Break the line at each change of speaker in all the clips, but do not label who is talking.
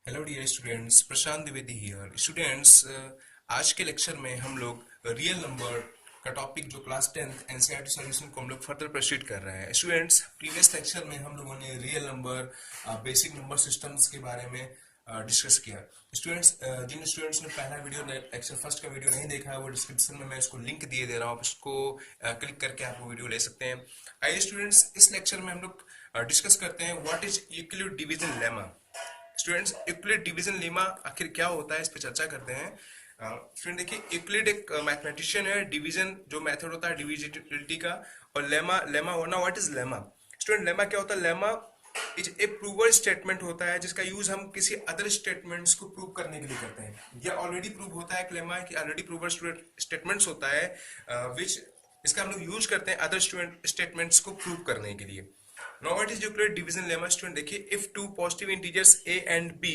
Hello dear students, Prashant Dwivedi here. Students, आज के lecture में हम लोग रियल नंबर का टॉपिक जो क्लास 10th एनसीईआरटी सॉल्यूशन को हम लोग फर्दर प्रोसीड कर रहे हैं। स्टूडेंट्स, प्रीवियस लेक्चर में हम लोगों ने real number, basic number systems के बारे में डिस्कस किया। स्टूडेंट्स, जिन स्टूडेंट्स ने पहला वीडियो लेक्चर फर्स्ट का वीडियो नहीं देखा है, वो डिस्क्रिप्शन में मैं इसको लिंक दिए दे रहा हूँ, आप उसको क्लिक करके आप वो वीडियो ले सकते हैं। आइए स्टूडेंट्स, इस लेक्चर में हम लोग डिस्कस करते हैं what is Euclid division lemma. Students, Euclid division lemma आखिर क्या होता है, इस पे चर्चा करते हैं। स्टूडेंट देखिए, यूक्लिड एक मैथमेटिशियन है। डिवीजन जो मेथड होता है डिविजिबिलिटी का, और लेमा लेमा होना, what is lemma? Student, lemma क्या होता है? Lemma is a prover statement होता है जिसका यूज हम किसी अदर स्टेटमेंट्स को प्रूव करने के लिए करते हैं। या ऑलरेडी प्रूव होता है, लेमा कि ऑलरेडी प्रूवर स्टेटमेंट्स होता है विच इसका हम लोग यूज करते हैं अदर स्टेटमेंट्स को प्रूव करने के लिए। Now what is Euclid division lemma? Student देखिए, if two positive integers a and b,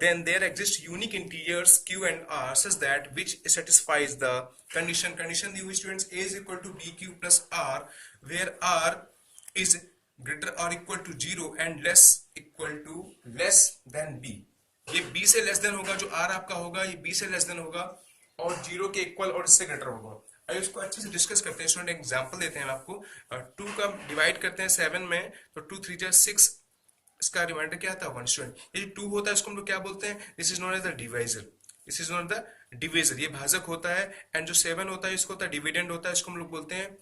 then there exist unique integers q and r such that which satisfies the condition दी हुई students, a is equal to bq plus r, where r is greater or equal to 0 and less than b। ये b से less than होगा, जो r आपका होगा ये b से less than होगा और 0 के इक्वल और इससे ग्रेटर होगा। आइए इसको अच्छे से डिस्कस करते हैं। स्टूडेंट, एग्जांपल देते हैं आपको। 2 का डिवाइड करते हैं 7 में, तो 2 3 जा 6, इसका रिमाइंडर क्या आता है 1। स्टूडेंट, ये 2 होता है, इसको हम लोग क्या बोलते हैं? This is known as the divisor. This is known the divisor, ये भाजक होता है। एंड जो 7 होता है, इसको होता है डिविडेंड होता है, इसको हम लोग बोलते हैं,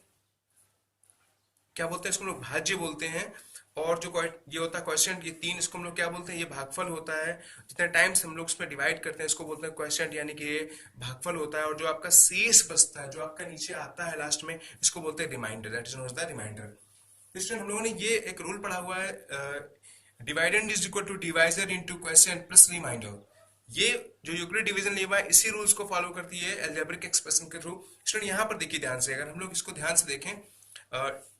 क्या बोलते हैं? इसको हम लोग भाज्य बोलते हैं। और जो ये होता है क्वेश्चन, ये 3, इसको हम लोग क्या बोलते हैं? ये भागफल होता है। जितने टाइम्स हम लोग इसमें डिवाइड करते हैं, इसको बोलते हैं क्वेश्चन, यानी कि ये भागफल होता है। और जो आपका शेष बचता है, जो आपका नीचे आता है लास्ट में, इसको बोलते हैं remainder. That is known as the remainder. इसलिए हम लोगों ने ये एक रूल पढ़ा हुआ है, dividend is equal to divisor into question plus remainder. ये जो यूक्लिड डिवीजन लेमा है, इसी रूल्स को फॉलो करती है अलजेब्रिक एक्सप्रेशन के थ्रू। स्टूडेंट, यहाँ पर देखिए ध्यान से, अगर हम लोग इसको ध्यान से देखें,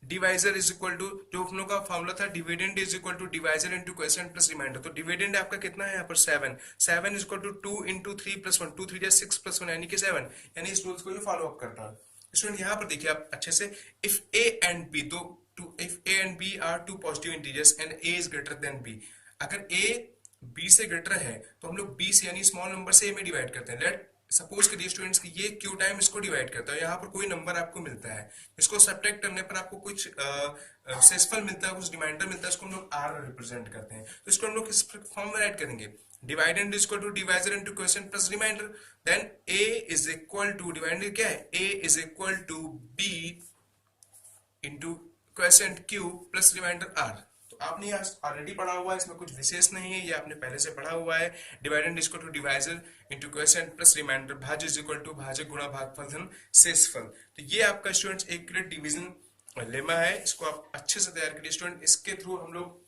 डिवाइजर इज इक्वल टू, जो हम लोग का फॉर्मूला था, dividend is equal to divisor into question plus remainder. तो डिविडेंड आपका कितना है यहाँ पर? 7 is equal to 2 into 3 plus 1, 2 3 जा 6 प्लस 1 यानी कि 7। यानी इस रूल्स को ये फॉलो अप करता है। स्टूडेंट, यहाँ पर देखिए आप अच्छे से, इफ ए एंड बी, तो if A and B are two positive integers and A is greater than B, अगर ए बी से ग्रेटर है तो हम लोग बी से यानी स्मॉल नंबर से ए में डिवाइड करते हैं। लेट सपोज करिए स्टूडेंट्स कि ये क्यू टाइम इसको डिवाइड करता है, यहाँ पर कोई नंबर आपको मिलता है, इसको सब्ट्रैक्ट करने पर आपको कुछ शेषफल मिलता है, कुछ रिमाइंडर मिलता है, इसको हम लोग आर रिप्रेजेंट करते हैं। तो इसको हम लोग किस फॉर्म में राइट करेंगे? Dividend is equal to divisor into question plus remainder. Then A is equal to, dividend क्या है? A is equal to b into quotient q plus remainder r. तो आपने ऑलरेडी पढ़ा हुआ है, इसमें कुछ विशेष नहीं है, ये आपने पहले से पढ़ा हुआ है। Dividend is equal to divisor into question plus remainder, भाज्य इज इक्वल टू भाजक गुणा भागफल धन शेषफल। तो ये आपका स्टूडेंट्स एक डिवीजन लेमा है, इसको आप अच्छे से तैयार करिए। स्टूडेंट, इसके थ्रू हम लोग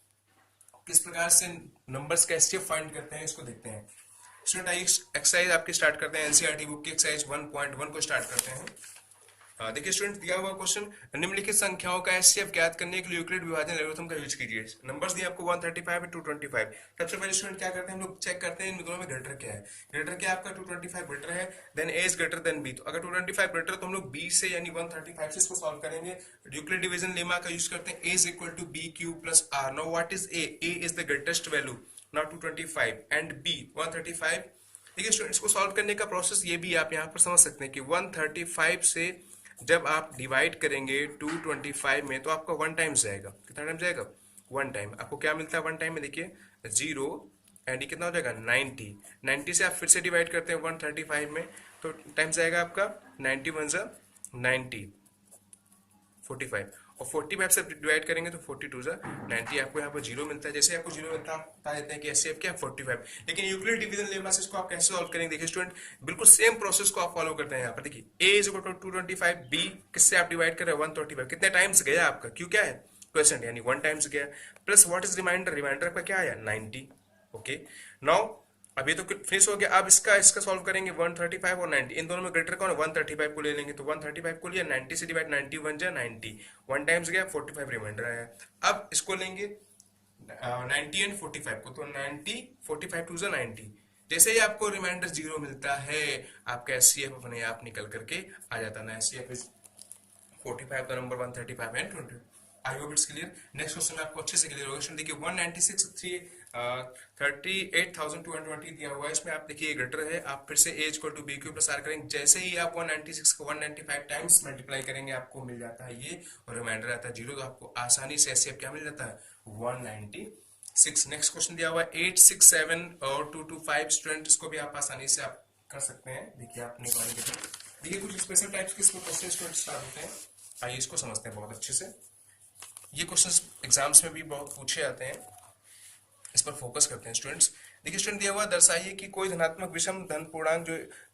किस प्रकार से नंबर्स का एचसीएफ फाइंड करते हैं, इसको देखते हैं। स्टूडेंट, आइए एक्सरसाइज आपकी स्टार्ट करते हैं। एनसीईआरटी बुक की एक्सरसाइज 1.1 को स्टार्ट करते हैं। देखिए स्टूडेंट, दिया हुआ क्वेश्चन, निम्नलिखित संख्याओं का एचसीएफ ज्ञात करने के लिए यूक्लिड विभाजन एल्गोरिथम का यूज कीजिए। नंबर्स दिए आपको 135 और 225। सबसे पहले स्टूडेंट क्या करते हैं, हम लोग चेक करते हैं इन दोनों में ग्रेटर क्या है। ग्रेटर क्या आपका 225 ग्रेटर है, then A is greater than B. तो अगर 225 ग्रेटर तो हम लोग बी से यानी 135 से इसको सॉल्व करेंगे। यूक्लिड डिवीजन लेमा का यूज करते हैं, a is equal to B Q plus r. Now what is a? A is the greatest value, now 225 and b 135। देखिए स्टूडेंट, इसको सॉल्व करने का प्रोसेस ये भी आप यहाँ पर समझ सकते हैं कि 135 से जब आप डिवाइड करेंगे 225 में, तो आपका 1 टाइम्स जाएगा। कितना टाइम जाएगा? 1 टाइम। आपको क्या मिलता है 1 टाइम में? देखिए 0 एंड कितना हो जाएगा 90। 90 से आप फिर से डिवाइड करते हैं 135 में, तो टाइम जाएगा आपका 91 जा 90 45, और 45 से डिवाइड करेंगे तो 42 जा 90। आपको यहाँ पर 0 मिलता है। जैसे आपको 0 मिलता है, आप बता देते हैं कि एचसीएफ क्या है 45। लेकिन यूक्लिड डिवीजन लेमा से इसको आप कैसे सॉल्व करेंगे? देखिए स्टूडेंट, बिल्कुल सेम प्रोसेस को आप फॉलो करते हैं। यहाँ पर देखिए ए इज इक्वल टू 225, बी किससे आप डिवाइड कर रहे हैं 135। कितने टाइम्स गया आपका? क्यों क्या है? क्वेश्चन, यानी 1 टाइम्स गया। Plus what is remainder? Remainder आपका क्या आया? 90। ओके, नाउ अब ये तो फिनिश हो गया। अब इसका सॉल्व करेंगे 135 और 90, इन दोनों में ग्रेटर कौन है? 135 को ले लेंगे, तो 135 को लिया, 90 से डिवाइड, 91 जा 90, 1 टाइम्स गया, 45 रिमाइंडर आया। अब इसको लेंगे 90 एंड 45 को, तो 90 45 टू जा 90। जैसे ही आपको रिमाइंडर 0 मिलता है, आपका एचसीएफ अपने आप निकल करके आ जाता है ना। HCF is 45, the number 135 and 20। I hope it's clear. Next question आपको अच्छे से क्लियर होगा। देखिए 196 38,220 दिया हुआ है, इसमें आप देखिए ग्रेटर है, आप फिर से a equal to B Q plus R करेंगे, जैसे ही आप 196 को 195 टाइम्स मल्टीप्लाई करेंगे आपको मिल जाता है ये, और रिमाइंडर आता है 0, तो आपको आसानी से ऐसे क्या मिल जाता है 196। नेक्स्ट क्वेश्चन दिया हुआ है 867 और 225 स्टूडेंट, इसको भी आप आसानी से आप कर सकते हैं। देखिए आपने देखिए कुछ स्पेशल टाइप्स के इसमें क्वेश्चन स्टूडेंट स्टार्ट होते हैं, आइए इसको समझते हैं बहुत अच्छे से। ये क्वेश्चंस एग्जाम्स में भी बहुत पूछे जाते हैं, इस पर फोकस करते हैं स्टूडेंट्स। देखिए स्टूडेंट दिया हुआ दर्शाइए कि कोई धनात्मक विषम धन पूर्णांक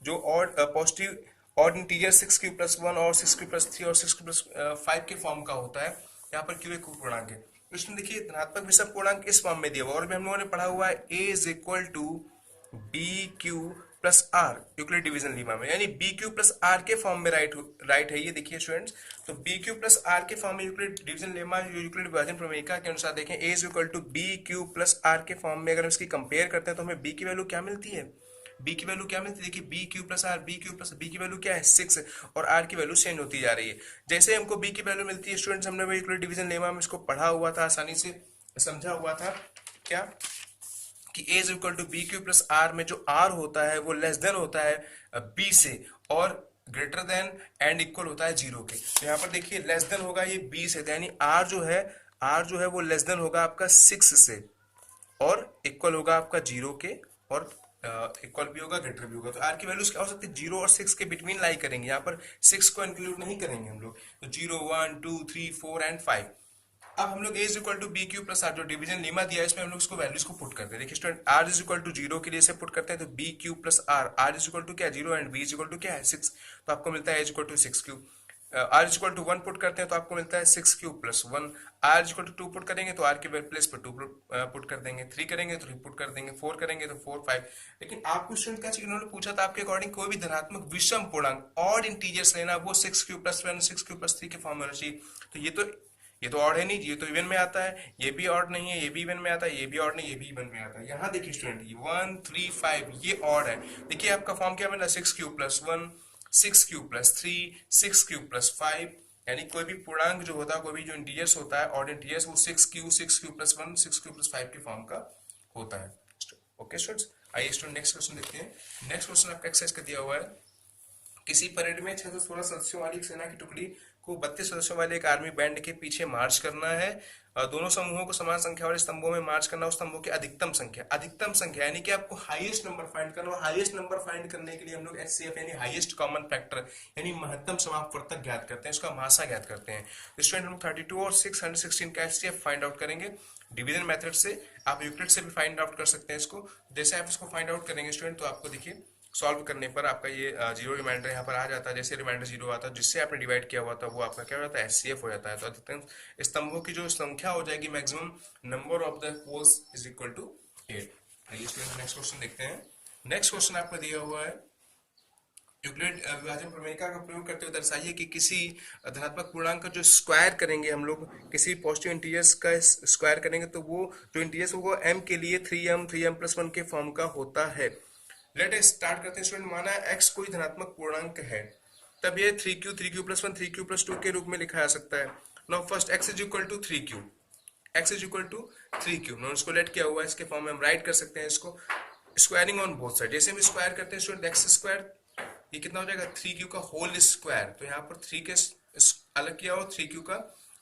जो odd positive odd integer 6q+1 और 6q+3 और 6q+5 के फॉर्म का होता है। यहाँ पर q एक पूर्णांक है। तो स्टूडेंट देखिए धनात्मक विषम पूर्णांक इस फॉर्म में दिया हुआ, और भी हम लोगों ने पढ़ा हुआ है a is equal to B Q plus R Euclid division lemma में, यानी बी क्यू प्लस आर के फॉर्म में राइट है ये। देखिए स्टूडेंट्स, तो बी क्यू प्लस आर के फॉर्म में यूक्लिड डिवीजन लेमा यूक्लिड विभाजन प्रमेयिका के अनुसार देखें a is equal to B Q plus R के फॉर्म में अगर हम इसकी कंपेयर करते हैं तो हमें b की वैल्यू क्या मिलती है, b की वैल्यू क्या मिलती है, देखिए B Q plus R, B Q plus B की वैल्यू क्या है 6, और r की वैल्यू चेंज होती जा रही है। जैसे हमको b की वैल्यू मिलती है स्टूडेंट्स, हमने वो यूक्लिड डिवीजन लेमा में इसको पढ़ा हुआ था, आसानी से समझा हुआ था क्या कि a is equal to B Q plus R में जो r होता है वो लेस देन होता है b से, और ग्रेटर देन एंड इक्वल होता है 0 के। तो यहाँ पर देखिए लेस देन होगा ये b से, यानी r जो है वो लेस देन होगा आपका 6 से, और इक्वल होगा आपका 0 के, और इक्वल भी होगा ग्रेटर भी होगा। तो r की वैल्यूज क्या हो सकती है 0 और 6 के बिटवीन लाई करेंगे, यहाँ पर 6 को इंक्लूड नहीं करेंगे हम लोग, तो 0 1 2 3 4 एंड 5। अब हम लोग a is equal to B Q plus R जो डिवीजन लीमा दिया है इसमें हम लोग इसको वैल्यूज को पुट करते हैं। देखिए student r is equal to 0 के लिए इसे पुट करते हैं, तो B Q plus R is equal to क्या 0 and b is equal to क्या है 6, तो आपको मिलता है a is equal to 6q। r is equal to 1 put करते हैं तो आपको मिलता है 6q plus 1। r is equal to 2 put करेंगे तो r के प्लेस पर 2 पुट कर देंगे, 3 करेंगे तो 3 पुट कर देंगे, 4 करेंगे तो 4 5। लेकिन आपको स्टूडेंट क्या चाहिए, उन्होंने पूछा था आपके अकॉर्डिंग कोई भी धनात्मक विषम पूर्णांक ऑड इंटीजर्स लेना, वो 6q प्लस 1 6q प्लस 3 के फॉर्म में होना चाहिए। तो ये तो ऑड है नहीं, ये तो इवन में आता है, ये भी ऑड नहीं है, ये भी इवन में आता है, ये भी ऑड नहीं, ये भी इवन में आता है। यहाँ देखिए स्टूडेंट 1 3 5 ये ऑड है। देखिए आपका फॉर्म क्या मिला 6q plus 1 6q plus 3 6q plus 5, यानी कोई भी पूर्णांक जो होता है, कोई भी जो इंटीजर्स होता है ऑड इंटीजर्स, वो 6q प्लस 1 6q प्लस 5 के फॉर्म का होता है। ओके स्टूडेंट्स, आइए स्टूडेंट नेक्स्ट क्वेश्चन देखते हैं। नेक्स्ट क्वेश्चन आपका एक्सरसाइज का दिया हुआ है, किसी परेड में 616 सदस्यों वाली एक सेना की टुकड़ी को 32 सदस्यों वाले एक आर्मी बैंड के पीछे मार्च करना है। दोनों समूहों को समान संख्या वाले स्तंभों में मार्च करना, उस स्तंभों की अधिकतम संख्या यानी कि आपको हाईएस्ट नंबर फाइंड करना, और हाईएस्ट नंबर फाइंड करने के लिए हम लोग HCF यानी हाईएस्ट कॉमन फैक्टर यानी महत्तम समापवर्तक ज्ञात करते हैं, इसका मासा ज्ञात करते हैं। स्टूडेंट हम लोग 32 और 616 का HCF फाइंड आउट करेंगे डिवीजन मेथड से, आप यूक्लिड से भी फाइंड आउट कर सकते हैं इसको। जैसे आप इसको फाइंड आउट करेंगे स्टूडेंट, तो आपको देखिए सॉल्व करने पर आपका ये 0 रिमाइंडर यहाँ पर आ जाता है। जैसे रिमाइंडर 0 आता है, जिससे आपने डिवाइड किया हुआ था वो आपका क्या हो जाता है HCF हो जाता है। तो अधिकतम स्तंभों की जो संख्या हो जाएगी maximum number of the poles is equal to 8। आइए स्टूडेंट नेक्स्ट क्वेश्चन देखते हैं। नेक्स्ट क्वेश्चन आपका दिया हुआ है, यूक्लिड विभाजन प्रमेयिका का प्रयोग करते हुए दर्शाइए कि किसी धनात्मक पूर्णांक का जो स्क्वायर करेंगे हम लोग, किसी पॉजिटिव इंटीजर्स का स्क्वायर करेंगे तो वो जो इंटीजर्स होगा m के लिए 3m प्लस 1 के फॉर्म का होता है। लेट अस स्टार्ट करते हैं स्टूडेंट। माना x कोई धनात्मक पूर्णांक है, तब ये 3q प्लस 1 3q प्लस 2 के रूप में लिखा जा सकता है। Now first x is equal to 3q, x is equal to 3q, no इसको लेट किया हुआ है, इसके फॉर्म में हम राइट कर सकते हैं इसको स्क्वायरिंग ऑन बोथ साइड। जैसे हम स्क्वायर करते हैं स्टूडेंट x स्क्वायर, ये कितना हो जाएगा 3q का होल स्क्वायर, तो यहाँ पर 3 के अलग किया और 3q का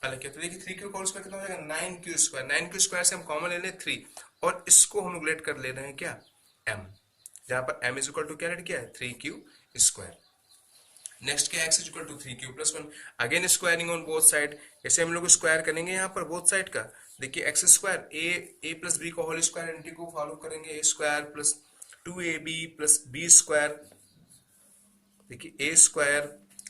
अलग किया, तो देखिए 3q का होल स्क्वायर कितना हो जाएगा 9q स्क्वायर। 9q स्क्वायर से हम कॉमन ले लें 3, और इसको हम रिलेट कर ले रहे हैं क्या m, जहां पर m इज इक्वल टू क्या रेड किया है 3q स्क्वायर। नेक्स्ट क्या x is equal to 3q plus 1, again squaring on both side. जैसे हम लोग स्क्वायर करेंगे यहाँ पर बोथ साइड का, देखिए x square a plus b का होल स्क्वायर एंटी को फॉलो करेंगे, a square plus 2ab plus b square, देखिए a square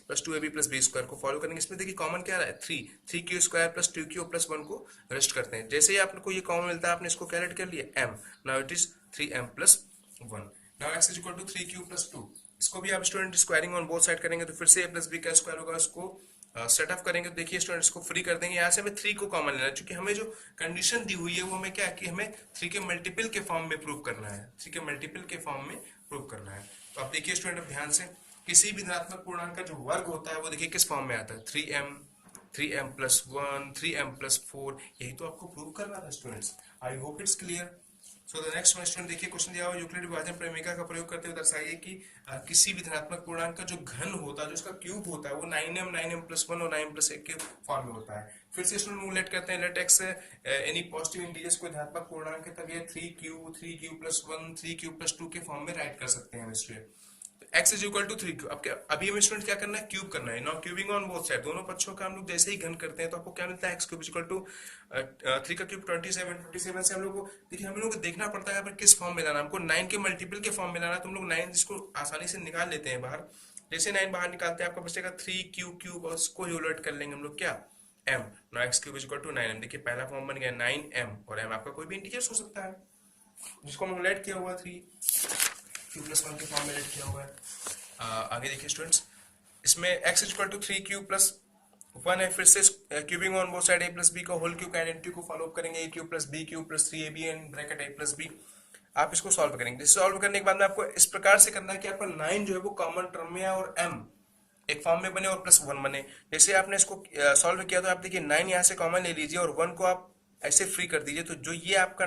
plus 2ab plus b square को फॉलो करेंगे। इसमें देखिए कॉमन क्या आ रहा है 3q square plus 2q plus 1 को रेस्ट करते हैं। जैसे ही आपको ये कॉमन मिलता है आपने इसको कैलकुलेट कर लिया m, now it is 3m plus 1। Now x is equal to 3q plus 2, इसको भी आप student squaring on both side करेंगे तो फिर से a प्लस b का स्क्वायर होगा, उसको सेट ऑफ करेंगे तो देखिए स्टूडेंट इसको फ्री कर देंगे। यहाँ से हमें 3 को कॉमन लेना है, क्योंकि हमें जो कंडीशन दी हुई है वो हमें क्या है कि हमें 3 के मल्टीपल के फॉर्म में प्रूव करना है, 3 के मल्टीपल के फॉर्म में प्रूव करना है। तो आप देखिए स्टूडेंट ध्यान से, किसी भी धनात्मक पूर्णांक का जो वर्ग होता है वो देखिए किस फॉर्म में आता है 3m प्लस 1 3m प्लस 4, यही तो आपको प्रूव करना था students. I hope it's clear. So the next question देखिए, क्वेश्चन दिया हुआ यूक्लिड विभाजन प्रमेय का प्रयोग करते हुए दर्शाइए कि किसी भी धनात्मक पूर्णांक का जो घन होता है, जो उसका क्यूब होता है, वो 9m और 9m+1 के फॉर्म में होता है। फिर से इसमें लेट करते हैं, let X any positive integers कोई धनात्मक पूर्णांक है, तब ये 3q+1 3q+2 के फॉर्म में राइट कर सकते हैं इसलिए। x is equal to 3q। अब क्या, अभी हमें स्टूडेंट क्या करना है, क्यूब करना है। Now cubing on both side, दोनों पक्षों का हम लोग जैसे ही घन करते हैं तो आपको क्या मिलता है, x क्यूब इक्वल टू 3 का क्यूब 27 से हम लोग को देखिए, हम लोग को देखना पड़ता है किस फॉर्म में लाना। हमको 9 के मल्टीपल के फॉर्म में लाना, तो हम लोग 9 इसको आसानी से निकाल लेते हैं बाहर। जैसे 9 बाहर निकालते हैं, आपका बचेगा 3q क्यूब, और उसको ही उलट कर लेंगे हम लोग क्या, m। Now x cube equal to 9m। देखिए पहला फॉर्म बन गया 9m, और m आपका कोई भी इंटीजर हो सकता है, जिसको हम उलट किया हुआ 3q+1 के फॉर्म में लेट किया हुआ है। आगे देखिए स्टूडेंट्स, इसमें x इक्वल टू 3q+1 है। फिर से cubing on both side a+b का होल क्यूब आइडेंटिटी को फॉलो करेंगे, a3+b एंड ब्रैकेट a+b। आप इसको सॉल्व करेंगे। सॉल्व करने के बाद में आपको इस प्रकार से करना है कि आपका 9 जो है वो कॉमन टर्म में है और m एक फॉर्म में बने और +1 बने। जैसे आपने इसको सॉल्व किया तो आप देखिए 9 यहाँ से कॉमन ले लीजिए और 1 को आप ऐसे फ्री कर दीजिए, तो जो ये आपका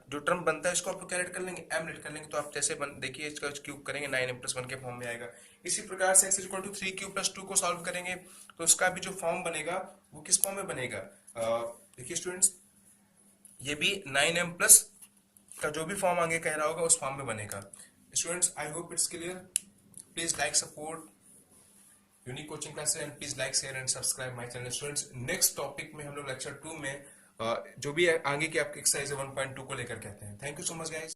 जो टर्म बनता है इसको आप क्या लेट कर लेंगे, m लेट कर लेंगे। तो आप जैसे देखिए इसका क्यूब करेंगे 9m+1 के फॉर्म में आएगा। इसी प्रकार से x इक्वल टू 3q+2 को सॉल्व करेंगे तो इसका भी जो फॉर्म बनेगा वो किस फॉर्म में बनेगा, देखिए स्टूडेंट्स, ये भी 9m+ का जो भी फॉर्म आगे कह रहा होगा उस फॉर्म में बनेगा। Students I hope it's clear. Please like support unique coaching classes and please like share and subscribe my channel. Students next topic में हम लोग लेक्चर 2 में जो भी आगे की आपकी एक्सरसाइज 1.2 को लेकर कहते हैं। Thank you so much guys.